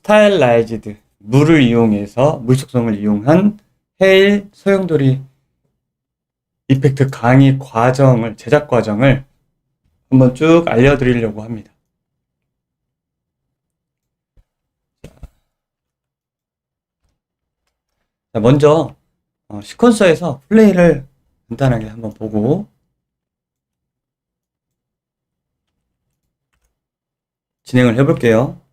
스타일라이즈드, 물을 이용해서, 물 속성을 이용한 헤일 소용돌이 이펙트 강의 과정을, 제작 과정을 한번 쭉 알려드리려고 합니다. 자, 먼저 시퀀서에서 플레이를 간단하게 한번 보고 진행을 해볼게요.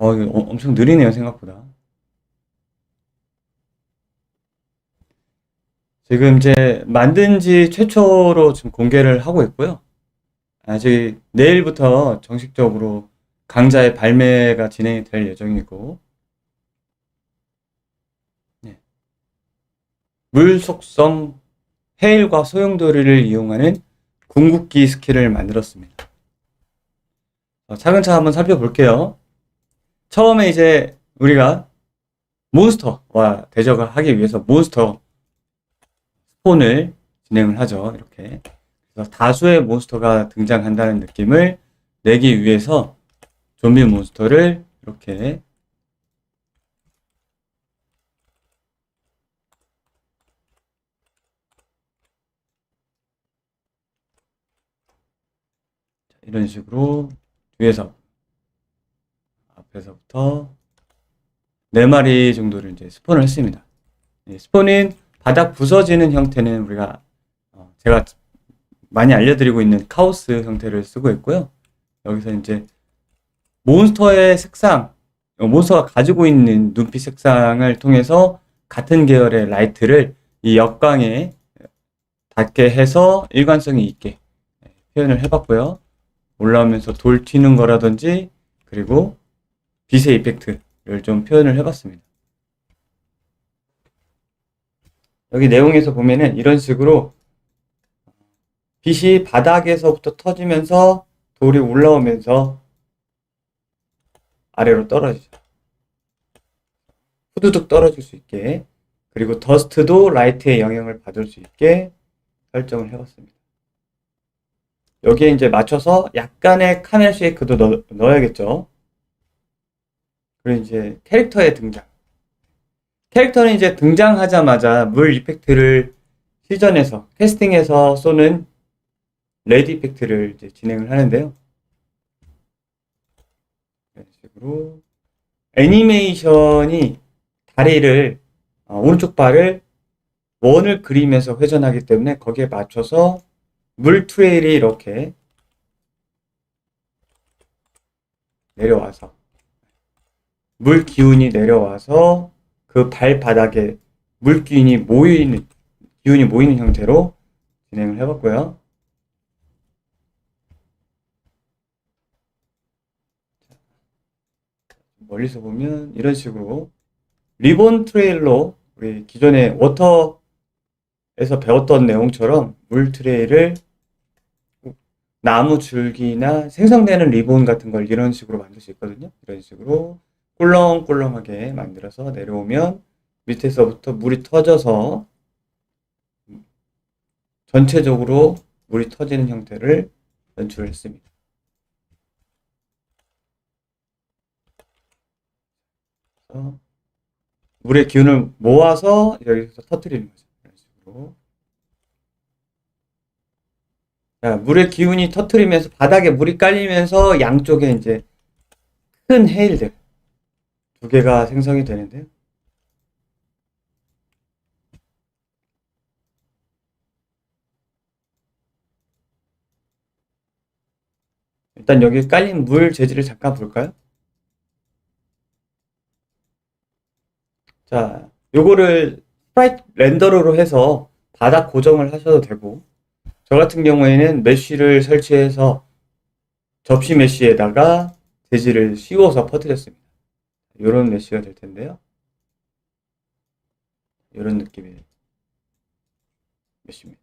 이거 엄청 느리네요, 생각보다. 지금 이제 만든 지 최초로 지금 공개를 하고 있고요. 아직 내일부터 정식적으로 강좌의 발매가 진행이 될 예정이고, 네. 물 속성 헤일과 소용돌이를 이용하는 궁극기 스킬을 만들었습니다. 차근차근 한번 살펴볼게요. 처음에 이제 우리가 몬스터와 대적을 하기 위해서 몬스터 스폰을 진행을 하죠. 이렇게. 그래서 다수의 몬스터가 등장한다는 느낌을 내기 위해서 좀비 몬스터를 이렇게 이런 식으로 뒤에서 앞에서부터 4마리 정도를 이제 스폰을 했습니다. 스폰은 바닥 부서지는 형태는 우리가 제가 많이 알려드리고 있는 카오스 형태를 쓰고 있고요. 여기서 이제 몬스터의 색상, 몬스터가 가지고 있는 눈빛 색상을 통해서 같은 계열의 라이트를 이 역광에 닿게 해서 일관성이 있게 표현을 해봤고요. 올라오면서 돌 튀는 거라든지 그리고 빛의 이펙트를 좀 표현을 해봤습니다. 여기 내용에서 보면은 이런 식으로 빛이 바닥에서부터 터지면서 돌이 올라오면서 아래로 떨어지죠. 후두둑 떨어질 수 있게, 그리고 더스트도 라이트의 영향을 받을 수 있게 설정을 해봤습니다. 여기에 이제 맞춰서 약간의 카멜 쉐이크도 넣어야겠죠. 그리고 이제 캐릭터의 등장. 캐릭터는 이제 등장하자마자 물 이펙트를 시전해서 캐스팅해서 쏘는 레드 이펙트를 이제 진행을 하는데요. 이런 식으로 애니메이션이 다리를 오른쪽 발을 원을 그리면서 회전하기 때문에 거기에 맞춰서 물 트레일이 이렇게 내려와서 물 기운이 내려와서 그 발바닥에 물 기운이 모이는 형태로 진행을 해봤고요. 멀리서 보면 이런 식으로 리본 트레일로 우리 기존에 워터에서 배웠던 내용처럼 물 트레일을 나무 줄기나 생성되는 리본 같은 걸 이런 식으로 만들 수 있거든요. 이런 식으로 꿀렁꿀렁하게 만들어서 내려오면 밑에서부터 물이 터져서 전체적으로 물이 터지는 형태를 연출했습니다. 물의 기운을 모아서 여기서 터뜨리는 거죠. 이런 식으로. 자, 물의 기운이 터뜨리면서 바닥에 물이 깔리면서 양쪽에 이제 큰 헤일들 2개가 생성이 되는데요. 일단 여기 깔린 물 재질을 잠깐 볼까요? 자, 요거를 스프라이트 렌더러로 해서 바닥 고정을 하셔도 되고, 저 같은 경우에는 메쉬를 설치해서 접시 메쉬에다가 재질을 씌워서 퍼뜨렸습니다. 이런 메쉬가 될 텐데요. 이런 느낌의 메쉬입니다.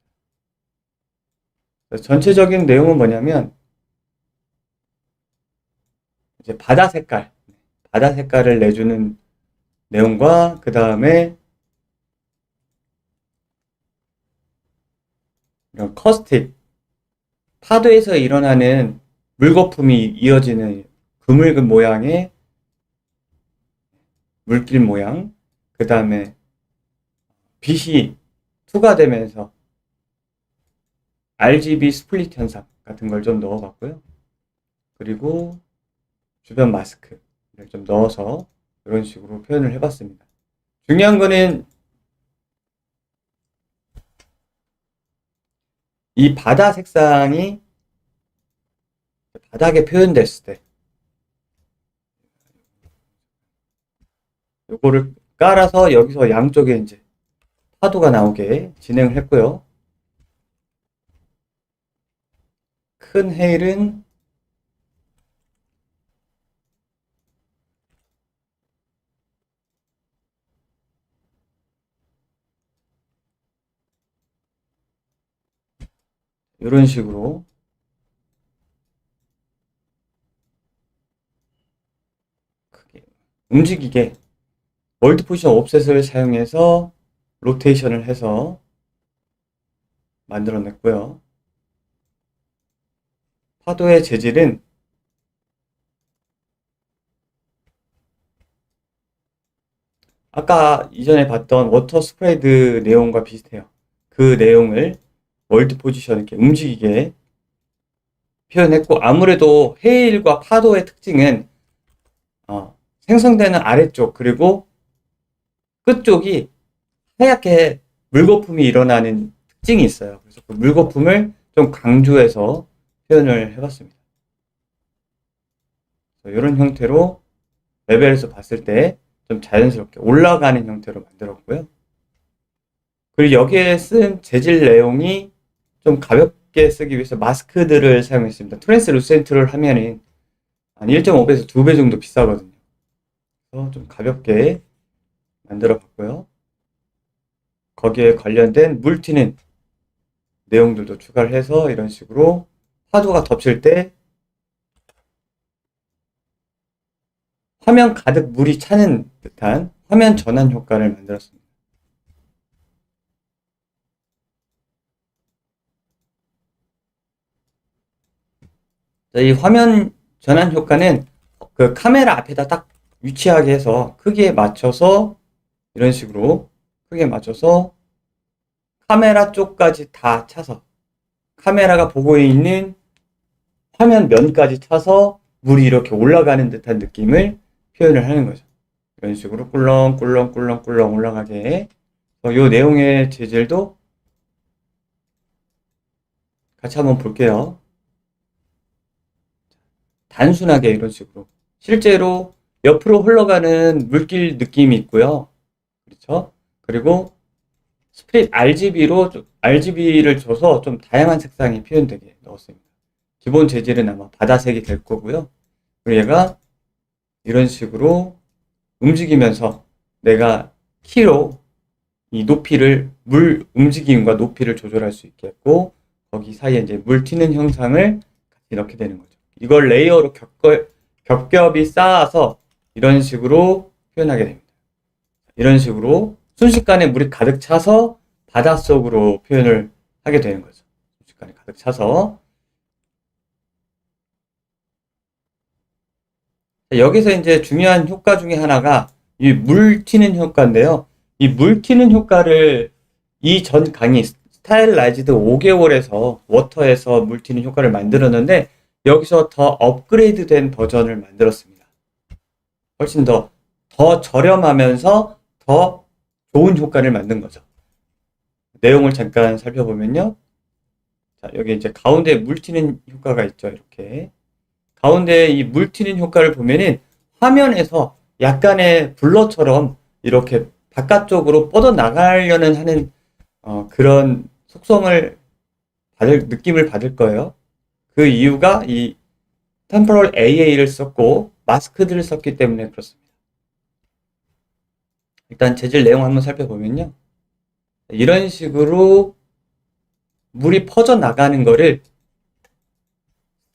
전체적인 내용은 뭐냐면 이제 바다 색깔을 내주는 내용과 그 다음에 이런 커스틱, 파도에서 일어나는 물거품이 이어지는 그물금 모양의 물길 모양, 그 다음에 빛이 투과되면서 RGB 스플릿 현상 같은 걸 좀 넣어봤고요. 그리고 주변 마스크를 좀 넣어서 이런 식으로 표현을 해봤습니다. 중요한 거는 이 바다 색상이 바닥에 표현됐을 때 요거를 깔아서 여기서 양쪽에 이제 파도가 나오게 진행을 했고요. 큰 헤일은 이런 식으로 크게 움직이게 월드 포지션 옵셋을 사용해서 로테이션을 해서 만들어냈고요. 파도의 재질은 아까 이전에 봤던 워터 스프레드 내용과 비슷해요. 그 내용을 월드 포지션 이렇게 움직이게 표현했고, 아무래도 헤일과 파도의 특징은 생성되는 아래쪽 그리고 끝쪽이 하얗게 물거품이 일어나는 특징이 있어요. 그래서 그 물거품을 좀 강조해서 표현을 해봤습니다. 이런 형태로 레벨에서 봤을 때 좀 자연스럽게 올라가는 형태로 만들었고요. 그리고 여기에 쓴 재질 내용이 좀 가볍게 쓰기 위해서 마스크들을 사용했습니다. 트랜스루센트를 하면은 한 1.5배에서 2배 정도 비싸거든요. 그래서 좀 가볍게 만들어 봤고요. 거기에 관련된 물 튀는 내용들도 추가를 해서 이런 식으로 파도가 덮칠 때 화면 가득 물이 차는 듯한 화면 전환 효과를 만들었습니다. 이 화면 전환 효과는 그 카메라 앞에다 딱 위치하게 해서 크기에 맞춰서 이런 식으로 크기에 맞춰서 카메라 쪽까지 다 차서 카메라가 보고 있는 화면 면까지 차서 물이 이렇게 올라가는 듯한 느낌을 표현을 하는 거죠. 이런 식으로 꿀렁꿀렁꿀렁꿀렁 올라가게. 이 내용의 재질도 같이 한번 볼게요. 단순하게 이런 식으로 실제로 옆으로 흘러가는 물길 느낌이 있고요. 그렇죠? 그리고 스프릿 RGB를 줘서 좀 다양한 색상이 표현되게 넣었습니다. 기본 재질은 아마 바다색이 될 거고요. 그리고 얘가 이런 식으로 움직이면서 내가 키로 이 높이를, 물 움직임과 높이를 조절할 수 있겠고, 거기 사이에 이제 물 튀는 형상을 같이 넣게 되는 거죠. 이걸 레이어로 겹겹이 쌓아서 이런 식으로 표현하게 됩니다. 이런 식으로 순식간에 물이 가득 차서 바닷속으로 표현을 하게 되는 거죠. 순식간에 가득 차서. 여기서 이제 중요한 효과 중에 하나가 이 물 튀는 효과인데요. 이 물 튀는 효과를 이 전 강의 스타일라이즈드 5개월에서 워터에서 물 튀는 효과를 만들었는데 여기서 더 업그레이드 된 버전을 만들었습니다. 훨씬 더 저렴하면서 더 좋은 효과를 만든 거죠. 내용을 잠깐 살펴보면요. 자, 여기 이제 가운데 물 튀는 효과가 있죠. 이렇게. 가운데 이 물 튀는 효과를 보면은 화면에서 약간의 블러처럼 이렇게 바깥쪽으로 뻗어나가려는 하는 그런 느낌을 받을 거예요. 그 이유가 이 템포럴 AA를 썼고 마스크들을 썼기 때문에 그렇습니다. 일단 재질 내용 한번 살펴보면요. 이런 식으로 물이 퍼져나가는 거를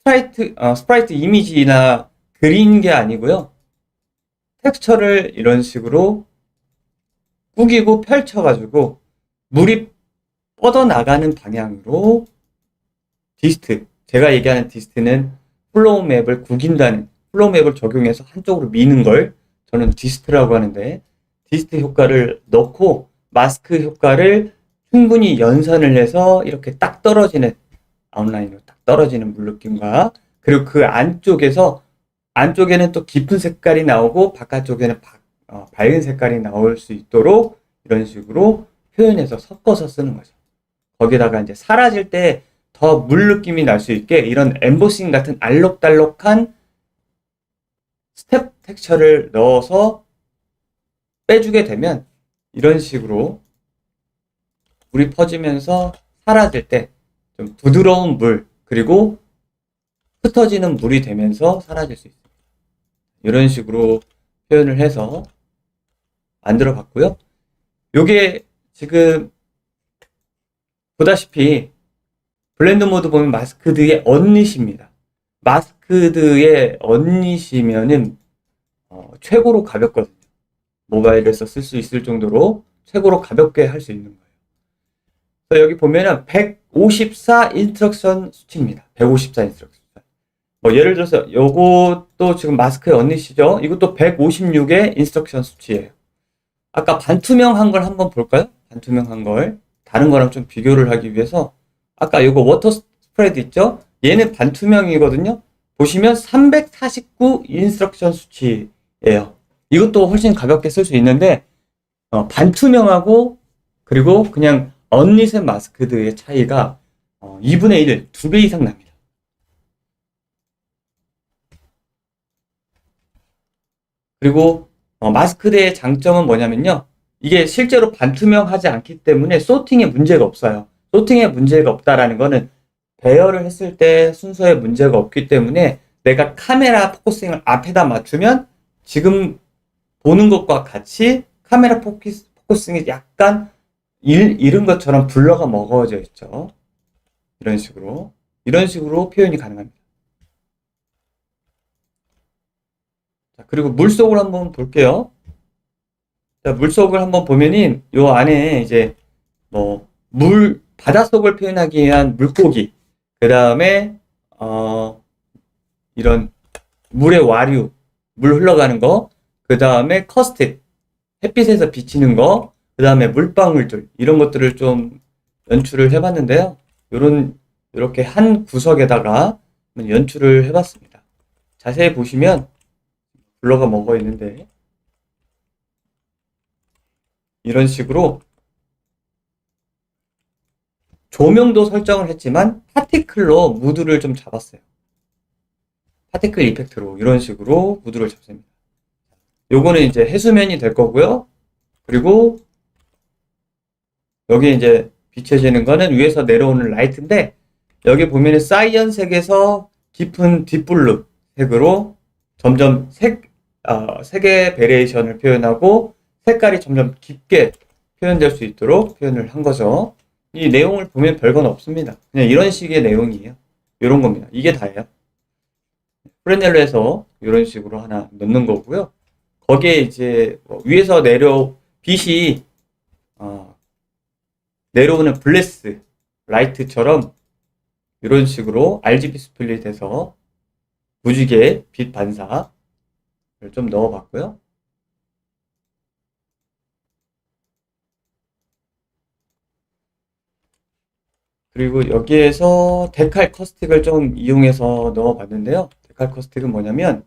스프라이트 이미지나 그린 게 아니고요. 텍스처를 이런 식으로 꾸기고 펼쳐가지고 물이 뻗어나가는 방향으로 디스트, 제가 얘기하는 디스트는 플로우 맵을 구긴다는, 플로우 맵을 적용해서 한쪽으로 미는 걸 저는 디스트라고 하는데, 디스트 효과를 넣고 마스크 효과를 충분히 연산을 해서 이렇게 딱 떨어지는, 아웃라인으로 딱 떨어지는 물느낌과, 그리고 그 안쪽에는 또 깊은 색깔이 나오고 바깥쪽에는 밝은 색깔이 나올 수 있도록 이런 식으로 표현해서 섞어서 쓰는 거죠. 거기다가 이제 사라질 때 더 물 느낌이 날 수 있게 이런 엠보싱 같은 알록달록한 스텝 텍스처를 넣어서 빼주게 되면 이런 식으로 물이 퍼지면서 사라질 때 좀 부드러운 물, 그리고 흩어지는 물이 되면서 사라질 수 있습니다. 이런 식으로 표현을 해서 만들어 봤고요. 요게 지금 보다시피 블렌드 모드 보면 마스크드의 언릿입니다. 마스크드의 언릿이면은 최고로 가볍거든요. 모바일에서 쓸 수 있을 정도로 최고로 가볍게 할 수 있는 거예요. 그래서 여기 보면은 154 인스트럭션 수치입니다. 154 인스트럭션. 예를 들어서 요것도 지금 마스크의 언릿이죠. 이것도 156의 인스트럭션 수치예요. 아까 반투명한 걸 한번 볼까요? 반투명한 걸 다른 거랑 좀 비교를 하기 위해서 아까 요거 워터 스프레드 있죠? 얘는 반투명이거든요. 보시면 349 인스트럭션 수치예요. 이것도 훨씬 가볍게 쓸 수 있는데 반투명하고 그리고 그냥 언릿의 마스크드의 차이가 2분의 1, 2배 이상 납니다. 그리고 마스크드의 장점은 뭐냐면요. 이게 실제로 반투명하지 않기 때문에 소팅에 문제가 없어요. 소팅에 문제가 없다라는 거는 배열을 했을 때 순서에 문제가 없기 때문에 내가 카메라 포커싱을 앞에다 맞추면 지금 보는 것과 같이 카메라 포커싱이 약간 잃은 것처럼 블러가 먹어져 있죠. 이런 식으로 표현이 가능합니다. 자, 그리고 물속을 한번 볼게요. 자, 물속을 한번 보면은 요 안에 이제 바닷속을 표현하기 위한 물고기, 그 다음에 이런 물의 와류, 물 흘러가는 거, 그 다음에 커스트, 햇빛에서 비치는 거, 그 다음에 물방울들, 이런 것들을 좀 연출을 해봤는데요. 이렇게 한 구석에다가 연출을 해봤습니다. 자세히 보시면 블러가 먹어 있는데 이런 식으로 조명도 설정을 했지만 파티클로 무드를 좀 잡았어요. 파티클 이펙트로 이런 식으로 무드를 잡습니다. 요거는 이제 해수면이 될 거고요. 그리고 여기 이제 비춰지는 거는 위에서 내려오는 라이트인데 여기 보면은 사이언색에서 깊은 딥블루 색으로 점점 색의 베리에이션을 표현하고 색깔이 점점 깊게 표현될 수 있도록 표현을 한 거죠. 이 내용을 보면 별건 없습니다. 그냥 이런 식의 내용이에요. 이런 겁니다. 이게 다예요. 프레넬로에서 이런 식으로 하나 넣는 거고요. 거기에 이제 위에서 빛이 내려오는 블레스 라이트처럼 이런 식으로 RGB 스플릿해서 무지개 빛 반사를 좀 넣어봤고요. 그리고 여기에서 데칼 커스틱을 좀 이용해서 넣어봤는데요. 데칼 커스틱은 뭐냐면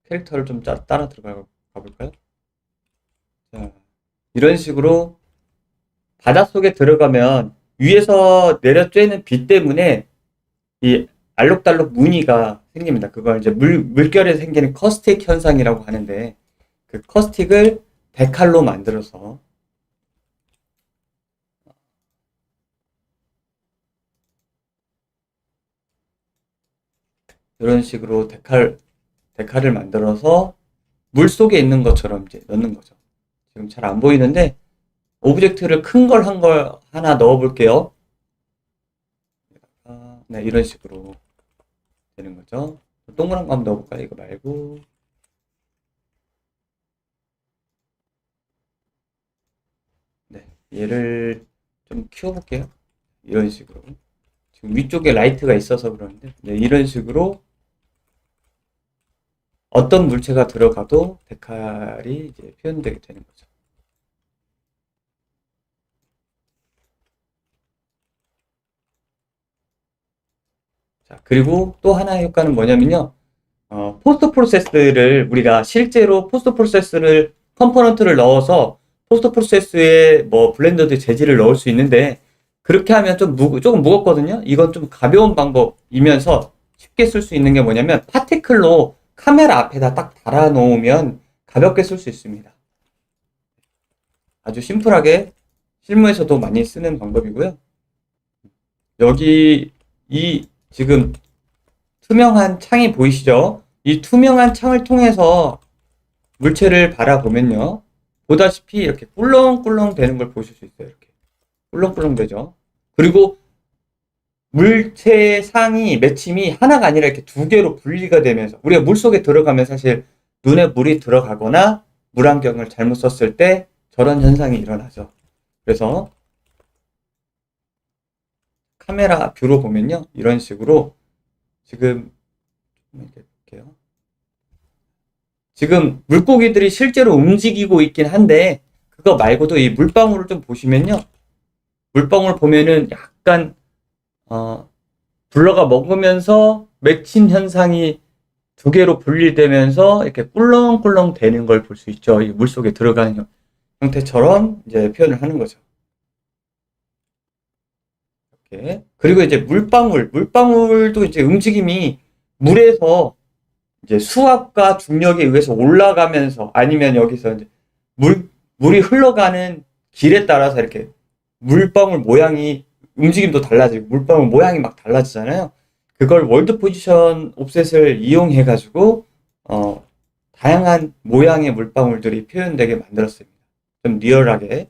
캐릭터를 좀 따라 들어가 볼까요? 자, 이런 식으로 바닷속에 들어가면 위에서 내려 쬐는 빛 때문에 이 알록달록 무늬가 생깁니다. 그걸 이제 물결에 생기는 커스틱 현상이라고 하는데 그 커스틱을 데칼로 만들어서 이런 식으로 데칼을 만들어서 물 속에 있는 것처럼 이제 넣는 거죠. 지금 잘 안 보이는데 오브젝트를 큰 걸 하나 넣어 볼게요. 네, 이런 식으로 되는 거죠. 동그란 거 한번 넣어볼까요? 이거 말고. 네, 얘를 좀 키워볼게요. 이런 식으로. 지금 위쪽에 라이트가 있어서 그러는데, 네, 이런 식으로 어떤 물체가 들어가도 데칼이 이제 표현되게 되는 거죠. 자, 그리고 또 하나의 효과는 뭐냐면요. 포스트 프로세스를 우리가 실제로 포스트 프로세스를 컴포넌트를 넣어서 포스트 프로세스에 뭐 블렌더드 재질을 넣을 수 있는데 그렇게 하면 조금 무겁거든요. 이건 좀 가벼운 방법이면서 쉽게 쓸 수 있는 게 뭐냐면 파티클로 카메라 앞에다 딱 달아 놓으면 가볍게 쓸 수 있습니다. 아주 심플하게 실무에서도 많이 쓰는 방법이고요. 여기 이 지금 투명한 창이 보이시죠? 이 투명한 창을 통해서 물체를 바라보면요. 보다시피 이렇게 꿀렁꿀렁 되는 걸 보실 수 있어요. 이렇게. 꿀렁꿀렁 되죠. 그리고 물체의 상이 맺힘이 하나가 아니라 이렇게 두 개로 분리가 되면서 우리가 물속에 들어가면 사실 눈에 물이 들어가거나 물안경을 잘못 썼을 때 저런 현상이 일어나죠. 그래서 카메라 뷰로 보면요. 이런 식으로 지금 이렇게 볼게요. 지금 물고기들이 실제로 움직이고 있긴 한데 그거 말고도 이 물방울을 좀 보시면요. 물방울 보면은 약간 블러가 먹으면서 맺힌 현상이 두 개로 분리되면서 이렇게 꿀렁꿀렁 되는 걸 볼 수 있죠. 이 물속에 들어가는 형태처럼 이제 표현을 하는 거죠. 이렇게. 그리고 이제 물방울도 이제 움직임이 물에서 이제 수압과 중력에 의해서 올라가면서 아니면 여기서 이제 물이 흘러가는 길에 따라서 이렇게 물방울 모양이 움직임도 달라지고 물방울 모양이 막 달라지잖아요. 그걸 월드 포지션 옵셋을 이용해 가지고 다양한 모양의 물방울들이 표현되게 만들었습니다. 좀 리얼하게.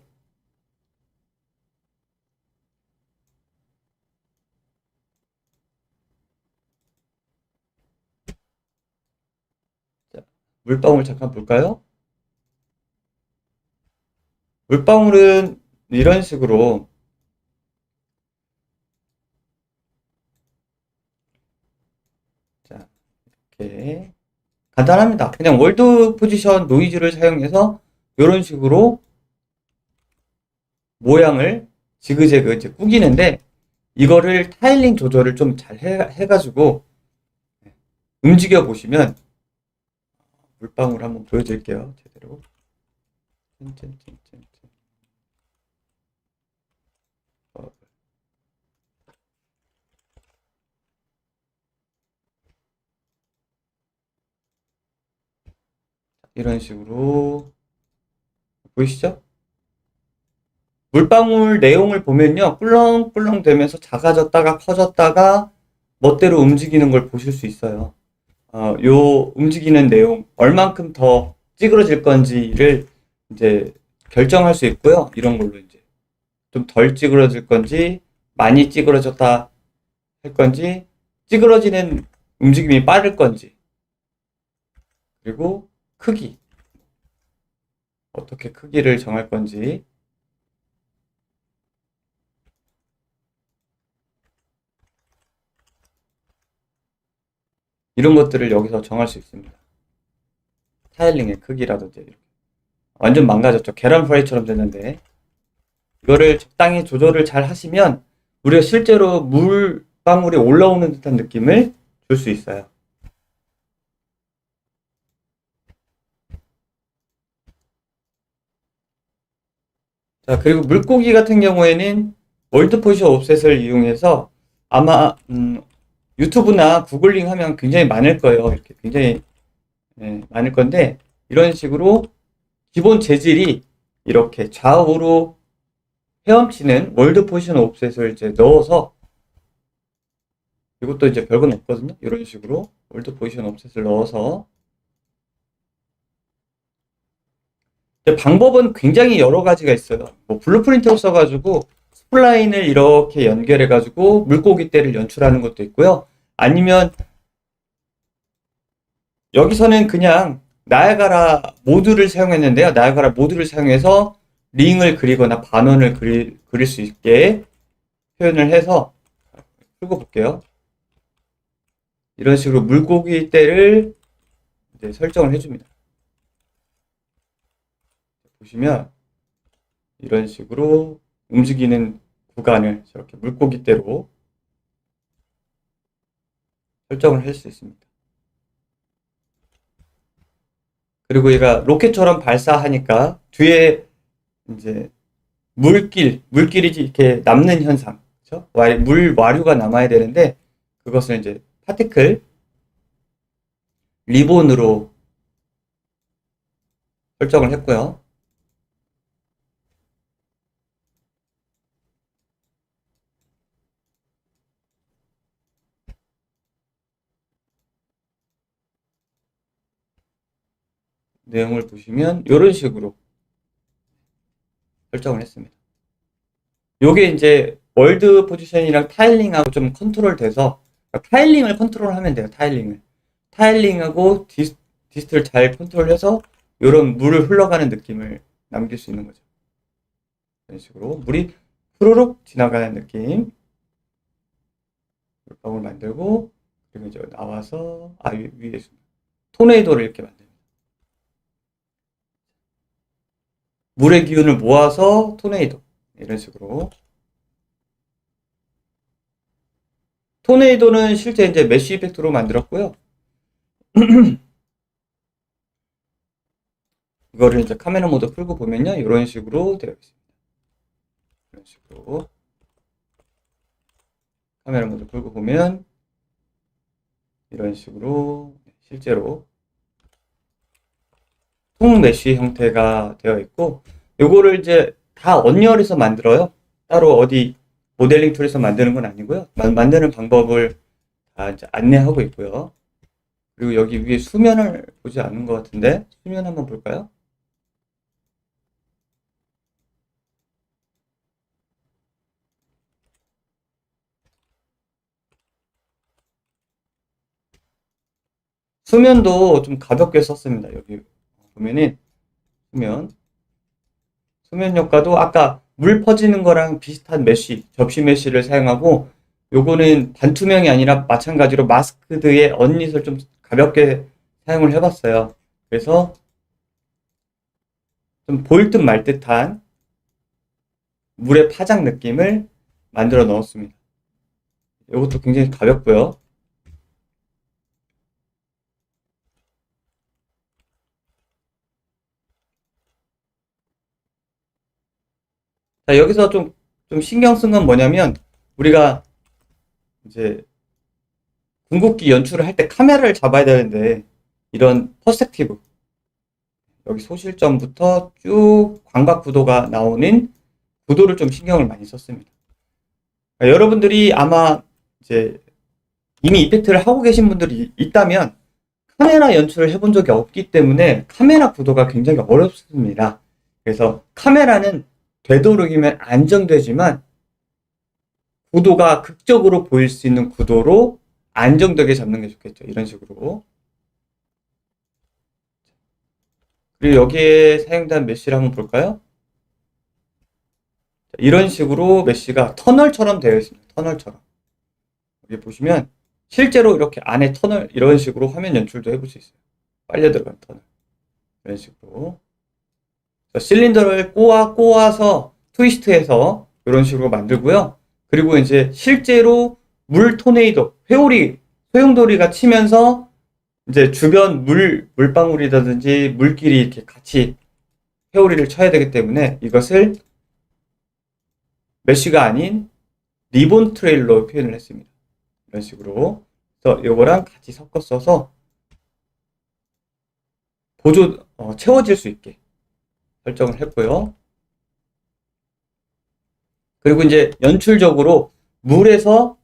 자, 물방울 잠깐 볼까요? 물방울은 이런 식으로 자, 이렇게 간단합니다. 그냥 월드 포지션 노이즈를 사용해서 이런 식으로 모양을 지그재그 이제 꾸기는데 이거를 타일링 조절을 좀 잘 해가지고 움직여 보시면 물방울 한번 보여드릴게요. 제대로. 이런 식으로 보이시죠? 물방울 내용을 보면요. 꿀렁꿀렁 되면서 작아졌다가 커졌다가 멋대로 움직이는 걸 보실 수 있어요. 요 움직이는 내용, 얼만큼 더 찌그러질 건지를 이제 결정할 수 있고요. 이런 걸로 이제 좀 덜 찌그러질 건지, 많이 찌그러졌다 할 건지, 찌그러지는 움직임이 빠를 건지, 그리고 크기, 어떻게 크기를 정할 건지, 이런 것들을 여기서 정할 수 있습니다. 타일링의 크기라든지, 이렇게. 완전 망가졌죠. 계란 프라이처럼 됐는데, 이거를 적당히 조절을 잘 하시면 우리가 실제로 물방울이 올라오는 듯한 느낌을 줄 수 있어요. 자, 그리고 물고기 같은 경우에는 월드 포지션 옵셋을 이용해서 아마 유튜브나 구글링 하면 굉장히 많을 거예요. 이렇게 굉장히 많을 건데 이런 식으로 기본 재질이 이렇게 좌우로 헤엄치는 월드 포지션 옵셋을 이제 넣어서 이것도 이제 별건 없거든요. 이런 식으로 월드 포지션 옵셋을 넣어서 방법은 굉장히 여러 가지가 있어요. 뭐 블루프린트를 써가지고 스플라인을 이렇게 연결해가지고 물고기떼를 연출하는 것도 있고요. 아니면 여기서는 그냥 나야가라 모드를 사용했는데요. 나야가라 모드를 사용해서 링을 그리거나 반원을 그릴 수 있게 표현을 해서 풀고 볼게요. 이런 식으로 물고기떼를 이제 설정을 해줍니다. 보시면 이런 식으로 움직이는 구간을 저렇게 물고기떼로 설정을 할 수 있습니다. 그리고 얘가 로켓처럼 발사하니까 뒤에 이제 물길이 이렇게 남는 현상, 그렇죠? 물 와류가 남아야 되는데 그것을 이제 파티클 리본으로 설정을 했고요. 내용을 보시면 이런 식으로 설정을 했습니다. 요게 이제 월드 포지션이랑 타일링하고 좀 컨트롤 돼서 타일링을 컨트롤하면 돼요. 타일링하고 디스트를 잘 컨트롤해서 이런 물을 흘러가는 느낌을 남길 수 있는 거죠. 이런 식으로 물이 후루룩 지나가는 느낌 물방울 만들고 그리고 이제 나와서 위에 토네이도를 이렇게 만듭니다. 물의 기운을 모아서 토네이도 이런 식으로. 토네이도는 실제 이제 메쉬 이펙트로 만들었고요. 이거를 이제 카메라 모드 풀고 보면요. 이런 식으로 되어 있습니다. 이런 식으로. 카메라 모드 풀고 보면 이런 식으로 실제로 통 메쉬 형태가 되어 있고 요거를 이제 다 언리얼에서 만들어요. 따로 어디 모델링 툴에서 만드는 건 아니고요. 만드는 방법을 다 이제 안내하고 있고요. 그리고 여기 위에 수면을 보지 않은 것 같은데 수면 한번 볼까요? 수면도 좀 가볍게 썼습니다. 여기 보면은 수면 효과도 아까 물 퍼지는 거랑 비슷한 접시 메쉬를 사용하고 요거는 반투명이 아니라 마찬가지로 마스크드의 언닛을 좀 가볍게 사용을 해봤어요. 그래서 좀 보일 듯 말 듯한 물의 파장 느낌을 만들어 넣었습니다. 이것도 굉장히 가볍고요. 자, 여기서 좀 신경 쓴 건 뭐냐면 우리가 이제 궁극기 연출을 할 때 카메라를 잡아야 되는데 이런 퍼스펙티브 여기 소실점부터 쭉 광각 구도가 나오는 구도를 좀 신경을 많이 썼습니다. 그러니까 여러분들이 아마 이제 이미 이펙트를 하고 계신 분들이 있다면 카메라 연출을 해본 적이 없기 때문에 카메라 구도가 굉장히 어렵습니다. 그래서 카메라는 되도록이면 안정되지만 구도가 극적으로 보일 수 있는 구도로 안정되게 잡는 게 좋겠죠. 이런 식으로. 그리고 여기에 사용된 메쉬를 한번 볼까요? 이런 식으로 메쉬가 터널처럼 되어 있습니다. 터널처럼. 여기 보시면 실제로 이렇게 안에 터널 이런 식으로 화면 연출도 해볼 수 있어요. 빨려 들어간 터널. 이런 식으로. 실린더를 꼬아서 트위스트해서 이런 식으로 만들고요. 그리고 이제 실제로 물 토네이도, 소용돌이가 치면서 이제 주변 물방울이라든지 물길이 이렇게 같이 회오리를 쳐야 되기 때문에 이것을 메쉬가 아닌 리본 트레일로 표현을 했습니다. 이런 식으로. 그래서 이거랑 같이 섞어 써서 채워질 수 있게 설정을 했고요. 그리고 이제 연출적으로 물에서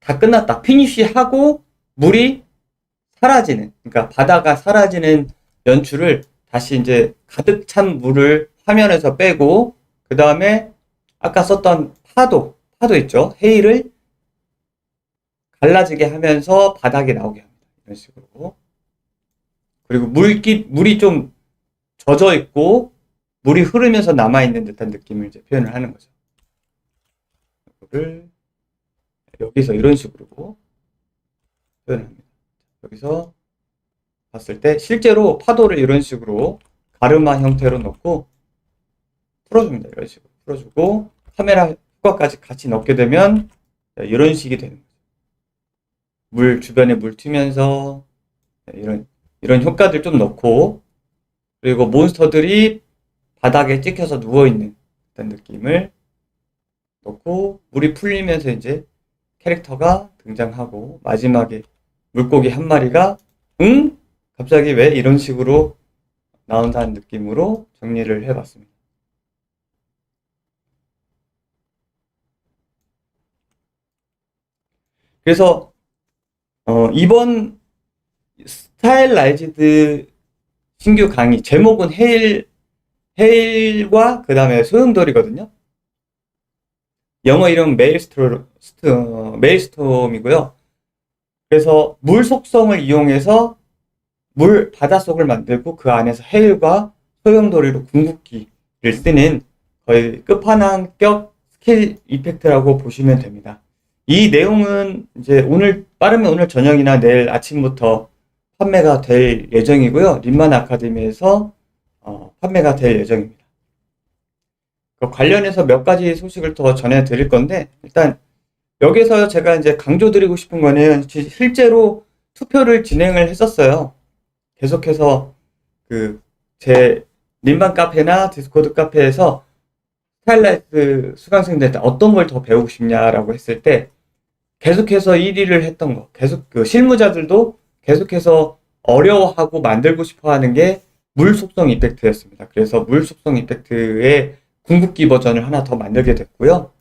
다 끝났다. 피니쉬하고 물이 사라지는, 그러니까 바다가 사라지는 연출을 다시 이제 가득 찬 물을 화면에서 빼고, 그 다음에 아까 썼던 파도 있죠? 헤일을 갈라지게 하면서 바닥에 나오게 합니다. 이런 식으로. 그리고 물이 좀 젖어 있고, 물이 흐르면서 남아있는 듯한 느낌을 이제 표현을 하는 거죠. 이거를 여기서 이런 식으로 표현합니다. 여기서 봤을 때 실제로 파도를 이런 식으로 가르마 형태로 넣고 풀어줍니다. 이런 식으로 풀어주고 카메라 효과까지 같이 넣게 되면 이런 식이 되는 거죠. 물 주변에 물 튀면서 이런 효과들 좀 넣고, 그리고 몬스터들이 바닥에 찍혀서 누워있는 그런 느낌을 넣고, 물이 풀리면서 이제 캐릭터가 등장하고, 마지막에 물고기 한 마리가 응? 갑자기 왜? 이런 식으로 나온다는 느낌으로 정리를 해봤습니다. 그래서 이번 스타일라이즈드 신규 강의 제목은 헤일과 그 다음에 소용돌이거든요. 영어 이름 메일스톰이고요. 그래서 물 속성을 이용해서 바닷속을 만들고 그 안에서 헤일과 소용돌이로 궁극기를 쓰는 거의 끝판왕격 스킬 이펙트라고 보시면 됩니다. 이 내용은 이제 빠르면 오늘 저녁이나 내일 아침부터 판매가 될 예정이고요. 림만 아카데미에서 판매가 될 예정입니다. 관련해서 몇 가지 소식을 더 전해드릴 건데, 일단 여기서 제가 이제 강조드리고 싶은 거는 실제로 투표를 진행을 했었어요. 계속해서 제 림반 카페나 디스코드 카페에서 스타일라이트 수강생들한테 어떤 걸 더 배우고 싶냐라고 했을 때 계속해서 1위를 했던 거, 실무자들도 계속해서 어려워하고 만들고 싶어 하는 게 물 속성 이펙트였습니다. 그래서 물 속성 이펙트의 궁극기 버전을 하나 더 만들게 됐고요.